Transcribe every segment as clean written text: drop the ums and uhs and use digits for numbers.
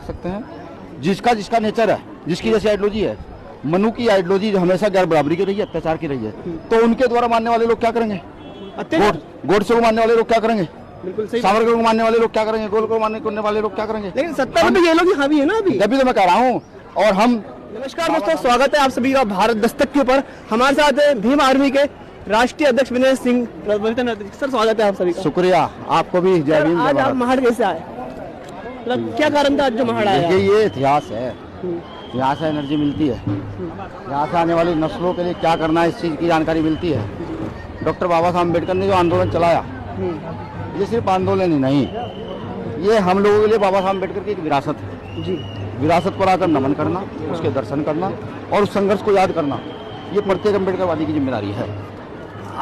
सकते हैं। जिसका जिसका नेचर है, जिसकी जैसी आइडियोलॉजी है, मनु की आइडियोलॉजी हमेशा गैर बराबरी की रही है, अत्याचार की रही है, तो उनके द्वारा मानने वाले लोग क्या करेंगे? गोडसे को मानने वाले लोग क्या करेंगे? बिल्कुल सही। सावरकर को मानने वाले लोग क्या करेंगे? गोल को मानने वाले लोग क्या करेंगे? लेकिन सत्ता में तो ये लोग हावी है ना अभी। अभी तो मैं कह रहा हूँ। और हम नमस्कार दोस्तों, स्वागत है आप सभी का भारत दस्तक के ऊपर। हमारे साथ है भीम आर्मी के राष्ट्रीय अध्यक्ष विनय सिंह सर, स्वागत है आप सभी का। शुक्रिया, आपको भी जय भीम। आज आप महाड़ कैसे आए? मतलब क्या कारण था आज जो महाड़ आया? ये इतिहास है, यहाँ से एनर्जी मिलती है, यहाँ से आने वाली नस्लों के लिए क्या करना है इस चीज़ की जानकारी मिलती है। डॉक्टर बाबा साहब अम्बेडकर ने जो आंदोलन चलाया, ये सिर्फ आंदोलन ही नहीं, ये हम लोगों के लिए बाबा साहब अम्बेडकर की एक विरासत है जी। विरासत पर आकर नमन करना, उसके दर्शन करना और उस संघर्ष को याद करना, ये प्रत्येक अम्बेडकरवादी की जिम्मेदारी है।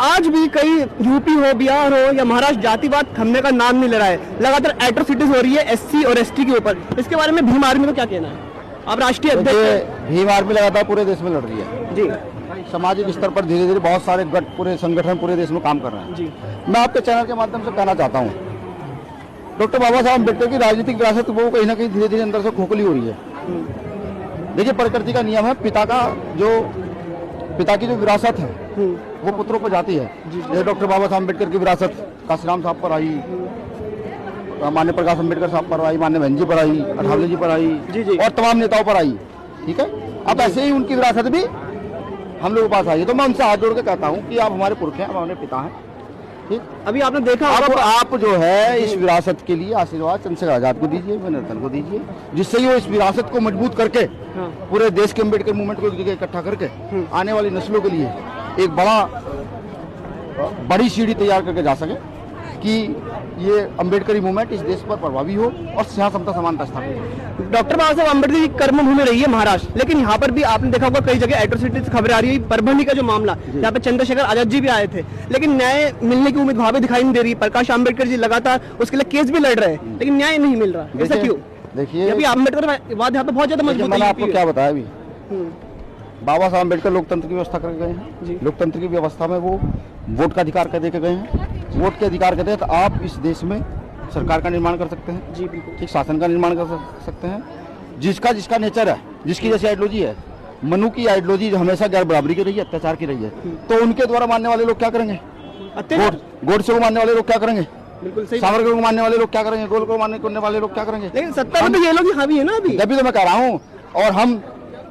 आज भी कई यूपी हो, बिहार हो या महाराष्ट्र जातिवाद थमने का नाम नहीं ले रहा है। लगातार एट्रोसिटीज हो रही है एससी और एसटी के ऊपर। इसके बारे में भीम आर्मी को क्या कहना है? आप राष्ट्रीय अध्यक्ष। भीम आर्मी लगातार पूरे देश में लड़ रही है जी। सामाजिक स्तर पर धीरे धीरे बहुत सारे गट, पूरे संगठन पूरे देश में काम कर रहे हैं जी। मैं आपके चैनल के माध्यम से कहना चाहता हूँ, डॉक्टर बाबा साहब अम्बेडकर की राजनीतिक विरासत वो कहीं ना कहीं धीरे धीरे अंदर से खोखली हो रही है। देखिए, प्रकृति का नियम है, पिता की जो विरासत है वो पुत्रों पर जाती है। जैसे डॉक्टर बाबा साहब अम्बेडकर की विरासत काशीराम साहब पर आई, मान्य प्रकाश अम्बेडकर साहब पर आई, मान्य बहन जी पर आई, अठावले जी पर आई और तमाम नेताओं पर आई। ठीक है, अब ऐसे ही उनकी विरासत भी हम लोगों के पास आई है। तो मैं उनसे हाथ जोड़ के कहता हूँ कि आप हमारे पुरख हैं, आप हमारे पिता हैं। ठीक, अभी आपने देखा आप जो है इस विरासत के लिए आशीर्वाद चंद्रशेखर आजाद को दीजिए, विनय को दीजिए, जिससे ही वो इस विरासत को मजबूत करके पूरे देश के अम्बेडकर मूवमेंट को एक जगह इकट्ठा करके आने वाली नस्लों के लिए एक बड़ी सीढ़ी तैयार करके जा सके कि ये अम्बेडकरी मूवमेंट इस देश पर प्रभावी हो और यहाँ समता समानता स्थापित हो। डॉक्टर बाबा साहब अम्बेडकर की कर्मभूमि रही है महाराष्ट्र, लेकिन यहाँ पर भी आपने देखा होगा कई जगह एट्रोसिटीज खबरें आ रही है। परभणी का जो मामला, यहाँ पे चंद्रशेखर आजाद जी भी आए थे, लेकिन न्याय मिलने की उम्मीद वहां भी दिखाई नहीं दे रही। प्रकाश अम्बेडकर जी लगातार उसके लिए केस भी लड़ रहे हैं, लेकिन न्याय नहीं मिल रहा। ऐसा क्यों? देखिए, अभी अम्बेडकर वाद यहाँ पे बहुत ज्यादा मजबूत है। मैंने आपको क्या बताया अभी, बाबा साहब अम्बेडकर लोकतंत्र की व्यवस्था करके गए हैं। लोकतंत्र की व्यवस्था में वो वोट का अधिकार कर देके गए हैं। वोट के अधिकार के तहत आप इस देश में सरकार का निर्माण कर सकते हैं जी, बिल्कुल ठीक, शासन का निर्माण कर सकते हैं। जिसका जिसका नेचर है, जिसकी जैसी आइडियोलॉजी है, मनु की आइडियोलॉजी हमेशा गैर बराबरी की रही है, अत्याचार की रही है, तो उनके द्वारा मानने वाले लोग क्या करेंगे? गोडसे को मानने वाले लोग क्या करेंगे? बिल्कुल सही। सावरकर को मानने वाले लोग क्या करेंगे? गोल को मानने वाले लोग क्या करेंगे? लेकिन सत्ता में तो ये लोग हावी है ना अभी तो मैं कह रहा हूँ। और हम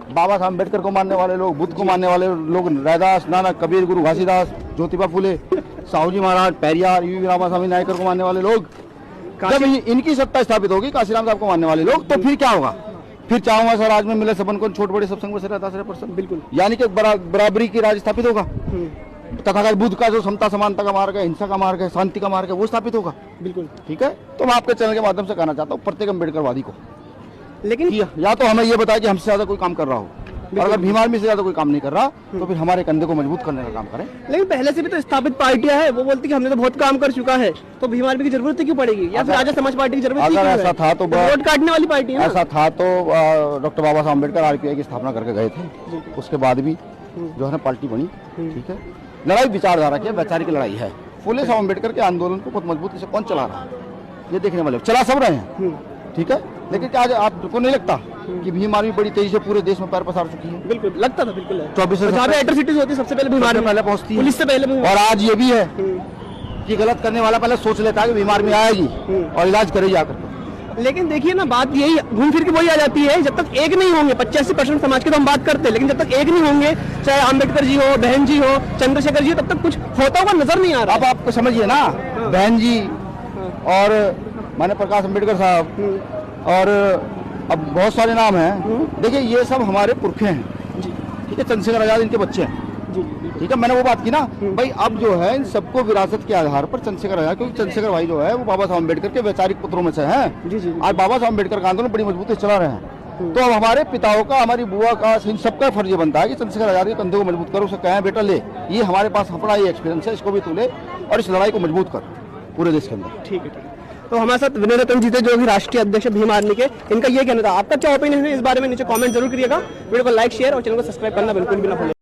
बाबा साहब अम्बेडकर को मानने वाले लोग, बुद्ध को मानने वाले लोग, रैदास, नानक, कबीर, गुरु घासीदास, ज्योतिबा फुले, साहू जी महाराज, पेरियार, यूवी रामास्वामी नायकर को मानने वाले लोग, जब इनकी सत्ता स्थापित होगी, काशीराम साहब को मानने वाले लोग, तो फिर क्या होगा? फिर चाहूंगा स्वराज में मिले सबन को, छोट बड़े सब संग में से रहता है। बिल्कुल, यानी कि बराबरी की राज स्थापित होगा। तथागत बुद्ध का जो समता समानता का मार्ग है, हिंसा का मार्ग है, शांति का मार्ग है, वो स्थापित होगा। बिल्कुल ठीक है। तो मैं आपके चैनल के माध्यम से कहना चाहता हूँ प्रत्येक अम्बेडकरवादी को, लेकिन या तो हमें ये बताया कि हमसे ज्यादा कोई काम कर रहा हो, और अगर भीम आर्मी से ज्यादा कोई काम नहीं कर रहा तो फिर हमारे कंधे को मजबूत करने का काम करें। लेकिन पहले से भी तो स्थापित पार्टियां हैं, वो बोलती कि हमने तो बहुत काम कर चुका है, तो भीम आर्मी की जरूरत क्यों पड़ेगी? या फिर आजाद समाज पार्टी की जरूरत? अगर ऐसा था तो वोट काटने वाली पार्टी है। ऐसा था तो डॉक्टर बाबा साहब अम्बेडकर आरपीआई की स्थापना करके गए थे, उसके बाद भी जो है ना पार्टी बनी। ठीक है, लड़ाई विचारधारा की, वैचारिक लड़ाई है। फुले साहब अम्बेडकर के आंदोलन को बहुत मजबूती से कौन चला रहा है? ये देखने वाले चला सब रहे हैं। ठीक है, लेकिन क्या आपको नहीं लगता कि भीम आर्मी बड़ी तेजी से पूरे देश में पैर पसार चुकी है? बिल्कुल लगता था, बिल्कुल 24 एट्रोसिटीज होती है, सबसे पहले भीम आर्मी पहले पहुंचती है, पुलिस से पहले। और आज ये भी है कि गलत करने वाला पहले सोच लेता है कि भीम आर्मी आएगी और इलाज करेगी आकर। लेकिन देखिए ना, बात यही घूम फिर के वही आ जाती है, जब तक एक नहीं होंगे, 85% समाज की तो हम बात करते हैं, लेकिन जब तक एक नहीं होंगे, चाहे अम्बेडकर जी हो, बहन जी हो, चंद्रशेखर जी, तब तक कुछ होता हुआ नजर नहीं आ रहा। अब आप समझिए ना, बहन जी और मान्य प्रकाश अम्बेडकर साहब और अब बहुत सारे नाम हैं। देखिए, ये सब हमारे पुरखे हैं। ठीक है, चंद्रशेखर आजाद इनके बच्चे हैं। ठीक है, मैंने वो बात की ना भाई। अब जो है इन सबको विरासत के आधार पर चंद्रशेखर आजाद, क्योंकि चंद्रशेखर भाई जो है वो बाबा साहब अम्बेडकर के वैचारिक पुत्रों में से हैं। आज बाबा साहब अम्बेडकर का आंदोलन बड़ी मजबूती से चला रहे हैं, तो अब हमारे पिताओं का, हमारी बुआ का, इन सबका फर्ज बनता है कि चंद्रशेखर आजाद के कंधे को मजबूत करो, उसे कहें बेटा ले, ये हमारे पास अपना ये एक्सपीरियंस है, इसको भी तू ले और इस लड़ाई को मजबूत कर पूरे देश के अंदर। ठीक है। तो हमारे साथ विनय रतन जी थे, जो भी राष्ट्रीय अध्यक्ष भीम आर्मी के। इनका ये कहना था। आपका क्या ओपिनियन है इस बारे में नीचे कमेंट जरूर करिएगा। वीडियो को लाइक, शेयर और चैनल को सब्सक्राइब करना बिल्कुल भी ना भूलें।